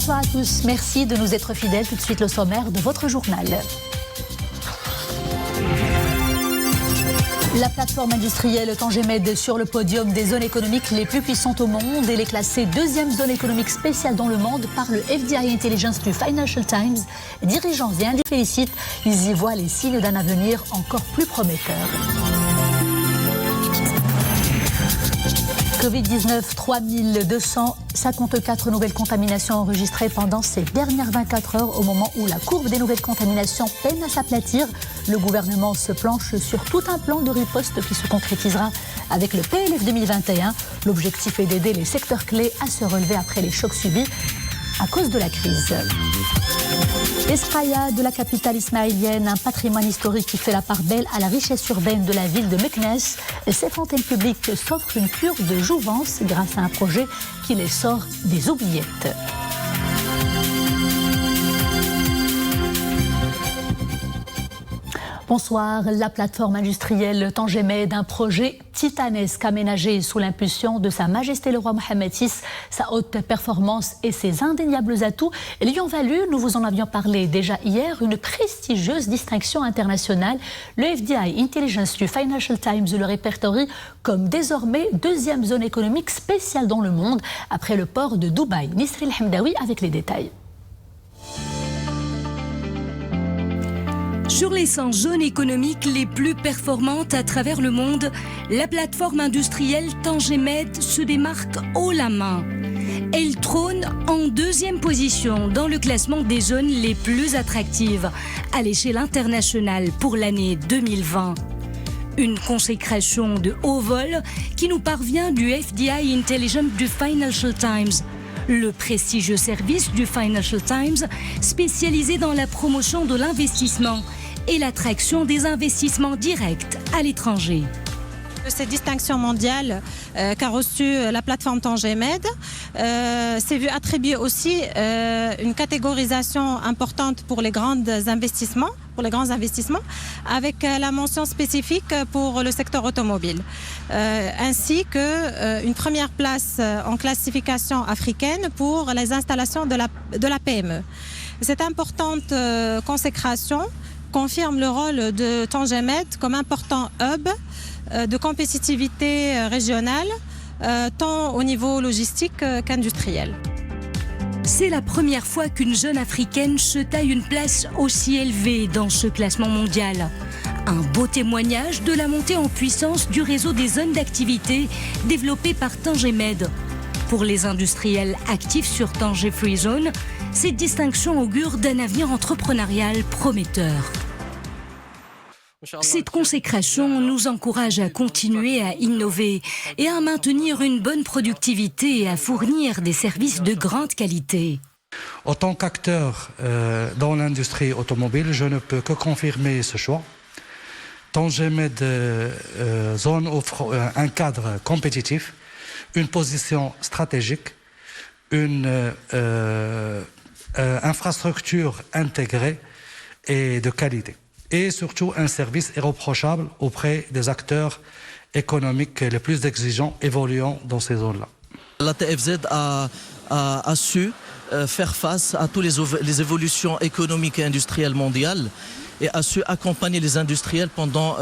Bonsoir à tous, merci de nous être fidèles. Tout de suite le sommaire de votre journal. La plateforme industrielle Tangemed sur le podium des zones économiques les plus puissantes au monde. Elle est classée deuxième zone économique spéciale dans le monde par le FDI Intelligence du Financial Times. Dirigeants et individus félicitent, ils y voient les signes d'un avenir encore plus prometteur. Covid-19, 3254 nouvelles contaminations enregistrées pendant ces dernières 24 heures au moment où la courbe des nouvelles contaminations peine à s'aplatir. Le gouvernement se planche sur tout un plan de riposte qui se concrétisera avec le PLF 2021. L'objectif est d'aider les secteurs clés à se relever après les chocs subis à cause de la crise. Esraya de la capitale ismaélienne, un patrimoine historique qui fait la part belle à la richesse urbaine de la ville de Meknes. Ces fontaines publiques s'offrent une cure de jouvence grâce à un projet qui les sort des oubliettes. Bonsoir. La plateforme industrielle Tangemed, un projet titanesque aménagé sous l'impulsion de Sa Majesté le Roi Mohammed VI, sa haute performance et ses indéniables atouts lui ont valu, nous vous en avions parlé déjà hier, une prestigieuse distinction internationale. Le FDI Intelligence du Financial Times le répertorie comme désormais deuxième zone économique spéciale dans le monde après le port de Dubaï. Nisril Hamdawi avec les détails. Sur les 100 zones économiques les plus performantes à travers le monde, la plateforme industrielle Tangemed se démarque haut la main. Elle trône en deuxième position dans le classement des zones les plus attractives à l'échelle internationale pour l'année 2020. Une consécration de haut vol qui nous parvient du FDI Intelligence du Financial Times, le prestigieux service du Financial Times spécialisé dans la promotion de l'investissement et l'attraction des investissements directs à l'étranger. Cette distinction mondiale qu'a reçue la plateforme Tangemed s'est vue attribuer aussi une catégorisation importante pour les grands investissements, avec la mention spécifique pour le secteur automobile, ainsi qu'une première place en classification africaine pour les installations de la PME. Cette importante consécration confirme le rôle de Tangemed comme important hub de compétitivité régionale, tant au niveau logistique qu'industriel. C'est la première fois qu'une zone africaine se taille une place aussi élevée dans ce classement mondial. Un beau témoignage de la montée en puissance du réseau des zones d'activité développé par Tangemed. Pour les industriels actifs sur Tanger Free Zone, cette distinction augure d'un avenir entrepreneurial prometteur. Cette consécration nous encourage à continuer à innover et à maintenir une bonne productivité et à fournir des services de grande qualité. En tant qu'acteur dans l'industrie automobile, je ne peux que confirmer ce choix. Tangemed Zone offre un cadre compétitif, une position stratégique, une infrastructure intégrée et de qualité. Et surtout un service irréprochable auprès des acteurs économiques les plus exigeants évoluant dans ces zones-là. La TFZ a su faire face à toutes les évolutions économiques et industrielles mondiales et a su accompagner les industriels pendant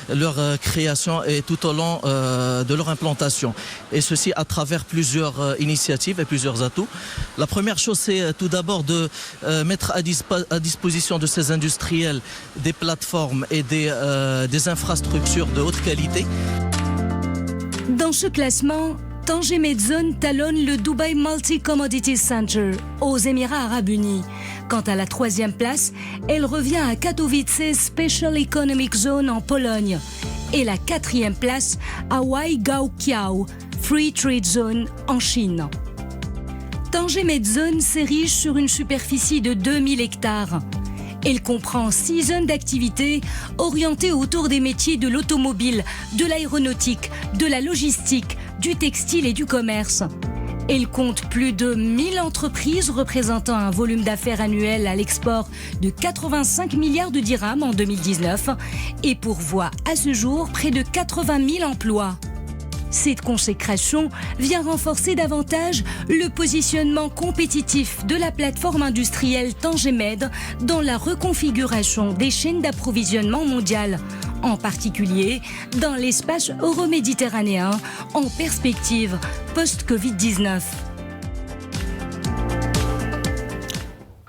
leur création et tout au long de leur implantation. Et ceci à travers plusieurs initiatives et plusieurs atouts. La première chose, c'est tout d'abord de mettre à disposition de ces industriels des plateformes et des infrastructures de haute qualité. Dans ce classement, Tangemed Zone talonne le Dubai Multi-Commodity Center aux Émirats Arabes Unis. Quant à la troisième place, elle revient à Katowice Special Economic Zone en Pologne. Et la quatrième place à Waigaoqiao Free Trade Zone en Chine. Tangemed Zone s'érige sur une superficie de 2000 hectares. Elle comprend 6 zones d'activité orientées autour des métiers de l'automobile, de l'aéronautique, de la logistique, du textile et du commerce. Elle compte plus de 1000 entreprises représentant un volume d'affaires annuel à l'export de 85 milliards de dirhams en 2019 et pourvoit à ce jour près de 80 000 emplois. Cette consécration vient renforcer davantage le positionnement compétitif de la plateforme industrielle Tangemed dans la reconfiguration des chaînes d'approvisionnement mondiales, en particulier dans l'espace euro-méditerranéen en perspective post-Covid-19.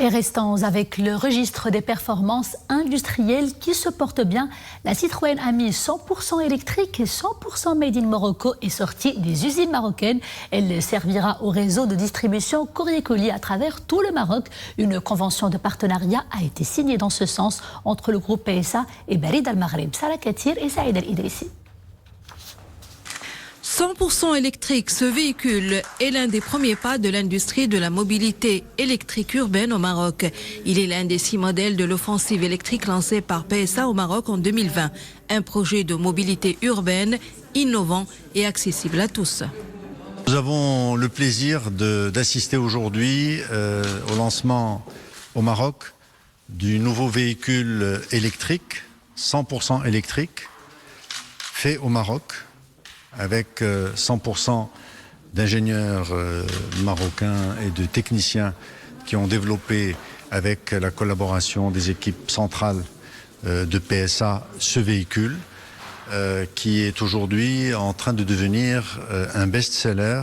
Et restons avec le registre des performances industrielles qui se porte bien. La Citroën Ami 100% électrique et 100% made in Morocco est sortie des usines marocaines. Elle servira au réseau de distribution courrier-colis à travers tout le Maroc. Une convention de partenariat a été signée dans ce sens entre le groupe PSA et Barid Al Maghreb. Salah Katir et Saïd Al Idrissi. 100% électrique, ce véhicule est l'un des premiers pas de l'industrie de la mobilité électrique urbaine au Maroc. Il est l'un des 6 modèles de l'offensive électrique lancée par PSA au Maroc en 2020. Un projet de mobilité urbaine, innovant et accessible à tous. Nous avons le plaisir d'assister aujourd'hui au lancement au Maroc du nouveau véhicule électrique, 100% électrique, fait au Maroc, avec 100% d'ingénieurs marocains et de techniciens qui ont développé avec la collaboration des équipes centrales de PSA ce véhicule qui est aujourd'hui en train de devenir un best-seller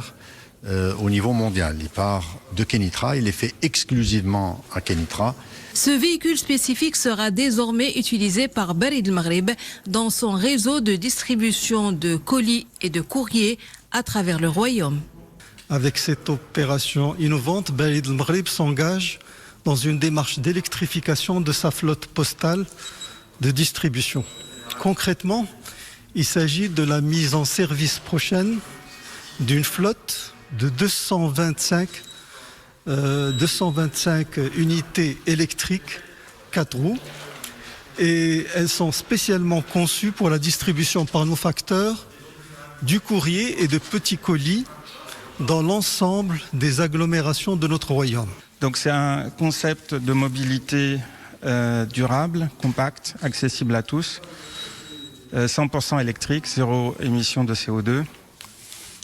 au niveau mondial. Il part de Kenitra, il est fait exclusivement à Kenitra. Ce véhicule spécifique sera désormais utilisé par Barid Al Maghreb dans son réseau de distribution de colis et de courriers à travers le royaume. Avec cette opération innovante, Barid Al Maghreb s'engage dans une démarche d'électrification de sa flotte postale de distribution. Concrètement, il s'agit de la mise en service prochaine d'une flotte de 225 unités électriques 4 roues et elles sont spécialement conçues pour la distribution par nos facteurs du courrier et de petits colis dans l'ensemble des agglomérations de notre royaume. Donc c'est un concept de mobilité durable, compact, accessible à tous, 100% électrique, 0 émission de CO2.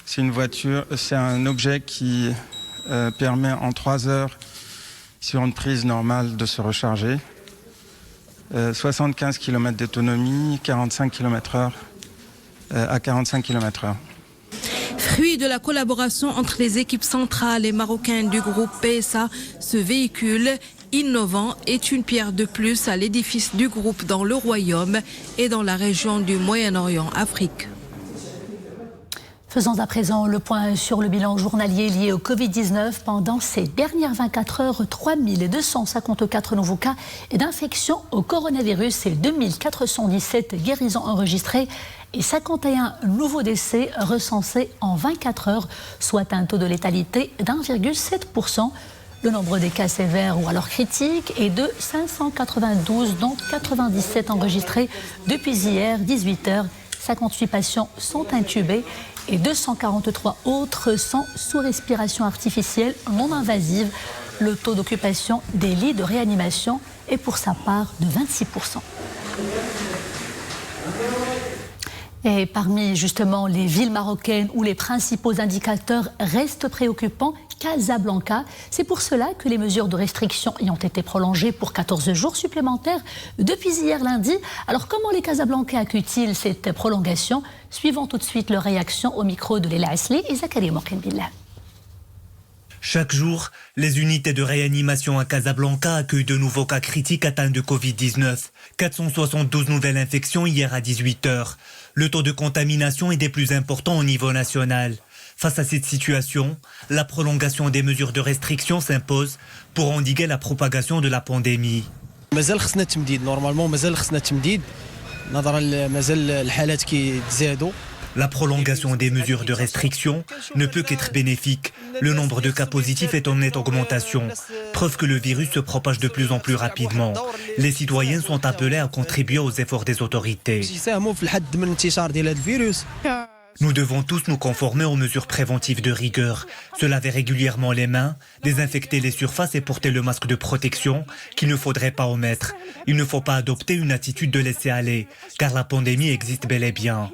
C'est une voiture, c'est un objet qui permet en 3 heures sur une prise normale de se recharger. 75 km d'autonomie, 45 km/h à 45 km/h. Fruit de la collaboration entre les équipes centrales et marocaines du groupe PSA, ce véhicule innovant est une pierre de plus à l'édifice du groupe dans le royaume et dans la région du Moyen-Orient, Afrique. Faisons à présent le point sur le bilan journalier lié au Covid-19. Pendant ces dernières 24 heures, 3254 nouveaux cas d'infection au coronavirus et 2417 guérisons enregistrées et 51 nouveaux décès recensés en 24 heures, soit un taux de létalité d'1,7%. Le nombre des cas sévères ou alors critiques est de 592, dont 97 enregistrés depuis hier, 18h. 58 patients sont intubés et 243 autres sont sous respiration artificielle non invasive. Le taux d'occupation des lits de réanimation est pour sa part de 26%. Et parmi justement les villes marocaines où les principaux indicateurs restent préoccupants, Casablanca. C'est pour cela que les mesures de restriction y ont été prolongées pour 14 jours supplémentaires depuis hier lundi. Alors comment les Casablancais accueillent-ils cette prolongation? Suivons tout de suite leur réaction au micro de Léla Asli et Zakaria Mokhembillah. Chaque jour, les unités de réanimation à Casablanca accueillent de nouveaux cas critiques atteints de Covid-19. 472 nouvelles infections hier à 18h. Le taux de contamination est des plus importants au niveau national. Face à cette situation, la prolongation des mesures de restriction s'impose pour endiguer la propagation de la pandémie. La prolongation des mesures de restriction ne peut qu'être bénéfique. Le nombre de cas positifs est en nette augmentation. Preuve que le virus se propage de plus en plus rapidement. Les citoyens sont appelés à contribuer aux efforts des autorités. Nous devons tous nous conformer aux mesures préventives de rigueur. Se laver régulièrement les mains, désinfecter les surfaces et porter le masque de protection qu'il ne faudrait pas omettre. Il ne faut pas adopter une attitude de laisser aller, car la pandémie existe bel et bien.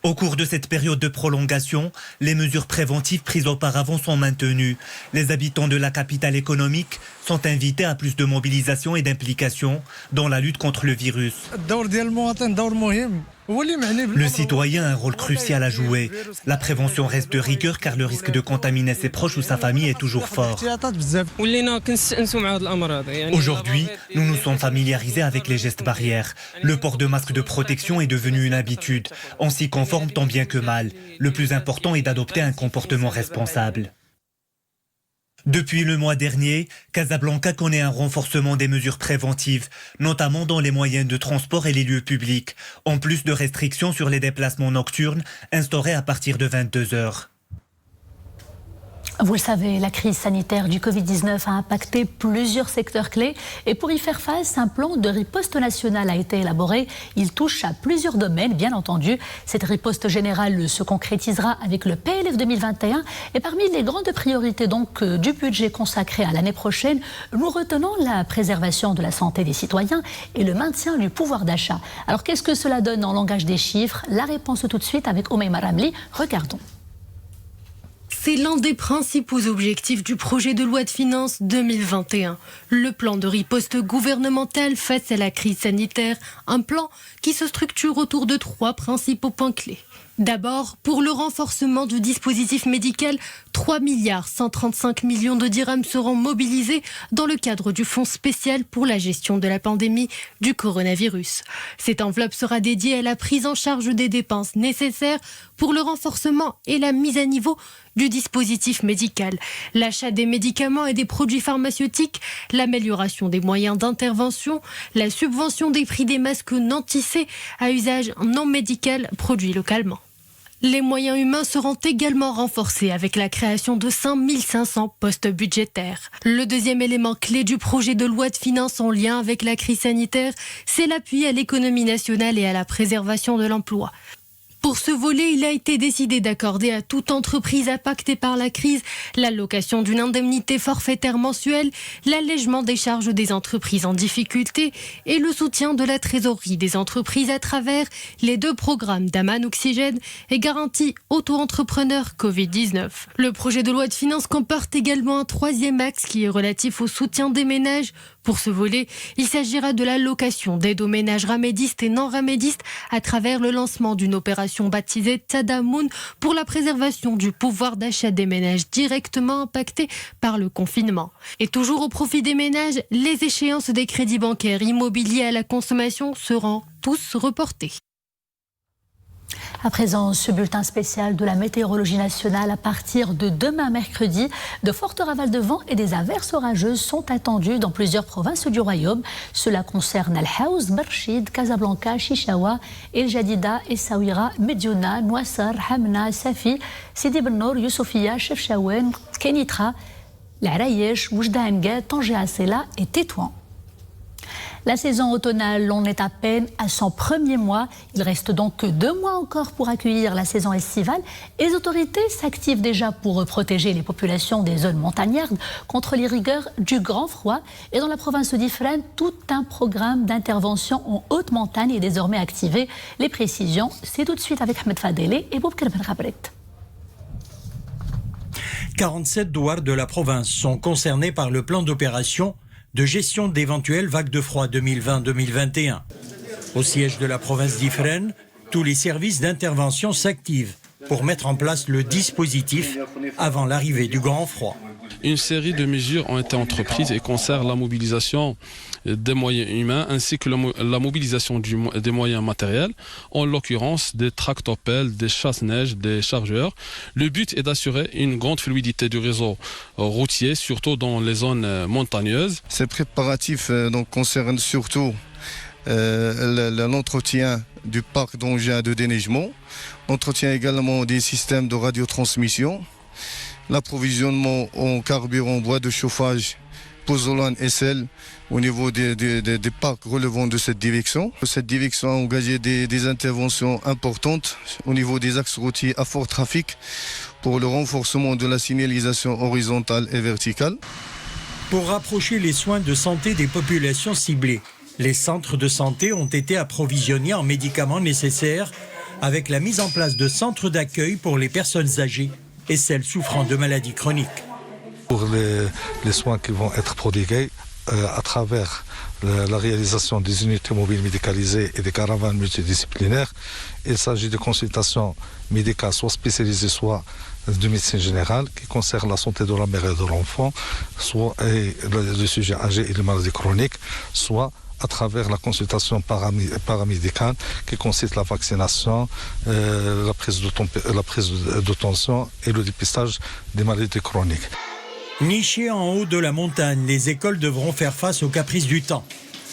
Au cours de cette période de prolongation, les mesures préventives prises auparavant sont maintenues. Les habitants de la capitale économique sont invités à plus de mobilisation et d'implication dans la lutte contre le virus. Le citoyen a un rôle crucial à jouer. La prévention reste de rigueur car le risque de contaminer ses proches ou sa famille est toujours fort. Aujourd'hui, nous nous sommes familiarisés avec les gestes barrières. Le port de masques de protection est devenu une habitude. On s'y conforme tant bien que mal. Le plus important est d'adopter un comportement responsable. Depuis le mois dernier, Casablanca connaît un renforcement des mesures préventives, notamment dans les moyens de transport et les lieux publics, en plus de restrictions sur les déplacements nocturnes instaurées à partir de 22 heures. Vous le savez, la crise sanitaire du Covid-19 a impacté plusieurs secteurs clés et pour y faire face, un plan de riposte nationale a été élaboré. Il touche à plusieurs domaines, bien entendu. Cette riposte générale se concrétisera avec le PLF 2021 et parmi les grandes priorités donc du budget consacré à l'année prochaine, nous retenons la préservation de la santé des citoyens et le maintien du pouvoir d'achat. Alors qu'est-ce que cela donne en langage des chiffres? La réponse tout de suite avec Oumaima Ramli. Regardons. C'est l'un des principaux objectifs du projet de loi de finances 2021. Le plan de riposte gouvernementale face à la crise sanitaire, un plan qui se structure autour de 3 principaux points clés. D'abord, pour le renforcement du dispositif médical, 3,135 milliards de dirhams seront mobilisés dans le cadre du fonds spécial pour la gestion de la pandémie du coronavirus. Cette enveloppe sera dédiée à la prise en charge des dépenses nécessaires pour le renforcement et la mise à niveau du dispositif médical, l'achat des médicaments et des produits pharmaceutiques, l'amélioration des moyens d'intervention, la subvention des prix des masques non tissés à usage non médical produits localement. Les moyens humains seront également renforcés avec la création de 5500 postes budgétaires. Le deuxième élément clé du projet de loi de finances en lien avec la crise sanitaire, c'est l'appui à l'économie nationale et à la préservation de l'emploi. Pour ce volet, il a été décidé d'accorder à toute entreprise impactée par la crise l'allocation d'une indemnité forfaitaire mensuelle, l'allègement des charges des entreprises en difficulté et le soutien de la trésorerie des entreprises à travers les 2 programmes d'Aman Oxygène et garantie auto-entrepreneur Covid-19. Le projet de loi de finances comporte également un 3e axe qui est relatif au soutien des ménages. Pour ce volet, il s'agira de l'allocation d'aide aux ménages ramédistes et non ramédistes à travers le lancement d'une opération baptisée Tadamoun pour la préservation du pouvoir d'achat des ménages directement impactés par le confinement. Et toujours au profit des ménages, les échéances des crédits bancaires immobiliers à la consommation seront tous reportées. À présent, ce bulletin spécial de la météorologie nationale. À partir de demain mercredi, de fortes ravales de vent et des averses orageuses sont attendues dans plusieurs provinces du royaume. Cela concerne Al-Haouz, Berchid, Casablanca, Chichaoua, El Jadida, Essaouira, Mediouna, Nouassar, Hamna, Safi, Sidi Ben Nour, Youssoufia, Chefchaouen, Kenitra, L'Arayesh, Oujda-Enga, Tanger Assela et Tétouan. La saison automnale, on est à peine à son premier mois. Il reste donc 2 mois encore pour accueillir la saison estivale. Et les autorités s'activent déjà pour protéger les populations des zones montagnardes contre les rigueurs du grand froid. Et dans la province d'Ifrane, tout un programme d'intervention en haute montagne est désormais activé. Les précisions, c'est tout de suite avec Ahmed Fadeli et Boubkir Ben Ghabret. 47 douars de la province sont concernés par le plan d'opération de gestion d'éventuelles vagues de froid 2020-2021. Au siège de la province d'Ifrane, tous les services d'intervention s'activent pour mettre en place le dispositif avant l'arrivée du grand froid. Une série de mesures ont été entreprises et concernent la mobilisation des moyens humains ainsi que la mobilisation des moyens matériels, en l'occurrence des tractopelles, des chasse-neige, des chargeurs. Le but est d'assurer une grande fluidité du réseau routier, surtout dans les zones montagneuses. Ces préparatifs concernent surtout l'entretien du parc d'engins de déneigement, l'entretien également des systèmes de radiotransmission, l'approvisionnement en carburant, bois de chauffage, Pozolan et SL au niveau des parcs relevant de cette direction. Cette direction a engagé des interventions importantes au niveau des axes routiers à fort trafic pour le renforcement de la signalisation horizontale et verticale. Pour rapprocher les soins de santé des populations ciblées, les centres de santé ont été approvisionnés en médicaments nécessaires avec la mise en place de centres d'accueil pour les personnes âgées et celles souffrant de maladies chroniques. Pour les soins qui vont être prodigués à travers la réalisation des unités mobiles médicalisées et des caravanes multidisciplinaires, il s'agit de consultations médicales soit spécialisées, soit de médecine générale qui concernent la santé de la mère et de l'enfant, soit le sujet âgé et les maladies chroniques, soit à travers la consultation paramédicale qui consiste la vaccination, la prise de tension et le dépistage des maladies chroniques. Nichées en haut de la montagne, les écoles devront faire face aux caprices du temps.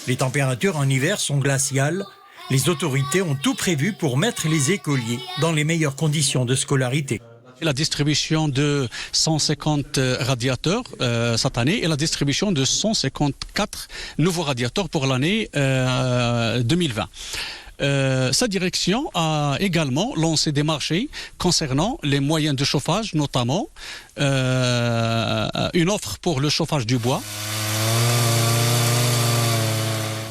Les températures en hiver sont glaciales. Les autorités ont tout prévu pour mettre les écoliers dans les meilleures conditions de scolarité. La distribution de 150 radiateurs cette année et la distribution de 154 nouveaux radiateurs pour l'année 2020. Sa direction a également lancé des marchés concernant les moyens de chauffage, notamment une offre pour le chauffage du bois.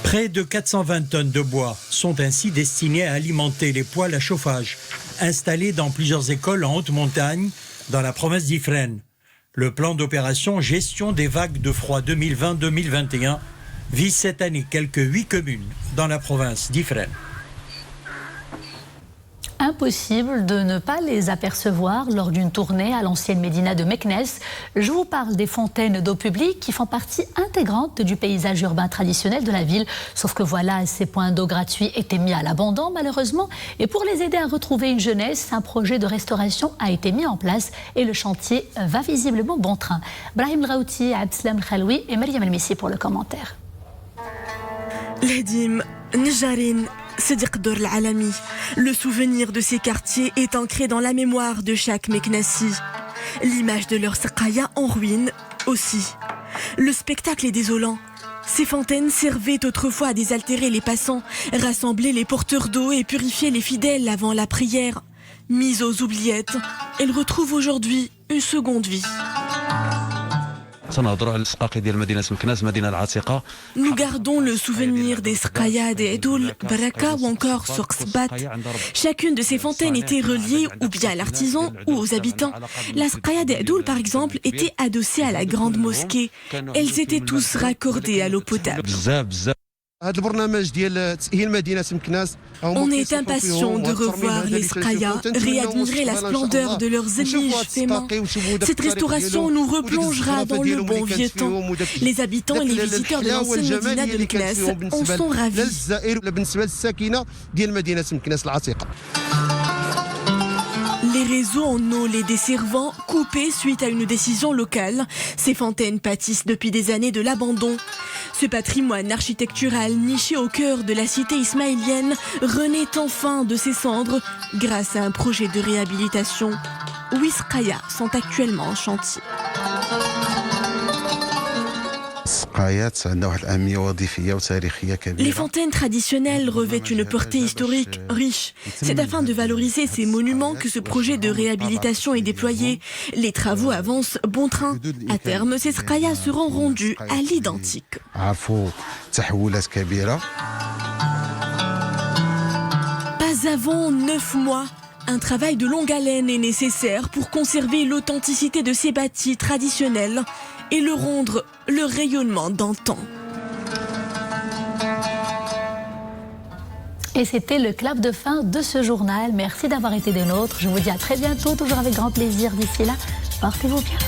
Près de 420 tonnes de bois sont ainsi destinées à alimenter les poêles à chauffage installés dans plusieurs écoles en haute montagne dans la province d'Ifrane. Le plan d'opération Gestion des vagues de froid 2020-2021 vise cette année quelques 8 communes dans la province d'Ifrane. Impossible de ne pas les apercevoir lors d'une tournée à l'ancienne médina de Meknes. Je vous parle des fontaines d'eau publique qui font partie intégrante du paysage urbain traditionnel de la ville. Sauf que voilà, ces points d'eau gratuits étaient mis à l'abandon malheureusement. Et pour les aider à retrouver une jeunesse, un projet de restauration a été mis en place et le chantier va visiblement bon train. Brahim Raouti, Abdeslam Khaloui et Mariam El-Messi pour le commentaire. L'Edim, Njarin, Sadiq Dor al-Alami. Le souvenir de ces quartiers est ancré dans la mémoire de chaque Meknassi. L'image de leur saqaya en ruine aussi. Le spectacle est désolant. Ces fontaines servaient autrefois à désaltérer les passants, rassembler les porteurs d'eau et purifier les fidèles avant la prière. Mises aux oubliettes, elles retrouvent aujourd'hui une seconde vie. Nous gardons le souvenir des Sqaya, des Edoul, Baraka ou encore Soksbat. Chacune de ces fontaines était reliée ou bien à l'artisan ou aux habitants. La Sqaya des Edoul, par exemple, était adossée à la grande mosquée. Elles étaient tous raccordées à l'eau potable. On est impatient de revoir les Sqaya, réadmirer la splendeur de leurs églises faits main. Cette restauration nous replongera dans le bon vieux temps. Les habitants et les visiteurs de l'ancienne médina de Meknes en sont ravis. Les réseaux en eau les desservant, coupés suite à une décision locale, ces fontaines pâtissent depuis des années de l'abandon. Ce patrimoine architectural niché au cœur de la cité ismaélienne renaît enfin de ses cendres grâce à un projet de réhabilitation. 8 Sqaya sont actuellement en chantier. Les fontaines traditionnelles revêtent une portée historique riche. C'est afin de valoriser ces monuments que ce projet de réhabilitation est déployé. Les travaux avancent bon train. À terme, ces sqaya seront rendus à l'identique. Pas avant 9 mois. Un travail de longue haleine est nécessaire pour conserver l'authenticité de ces bâtis traditionnels et le rendre le rayonnement d'antan. Et c'était le clap de fin de ce journal. Merci d'avoir été des nôtres. Je vous dis à très bientôt, toujours avec grand plaisir. D'ici là, portez-vous bien.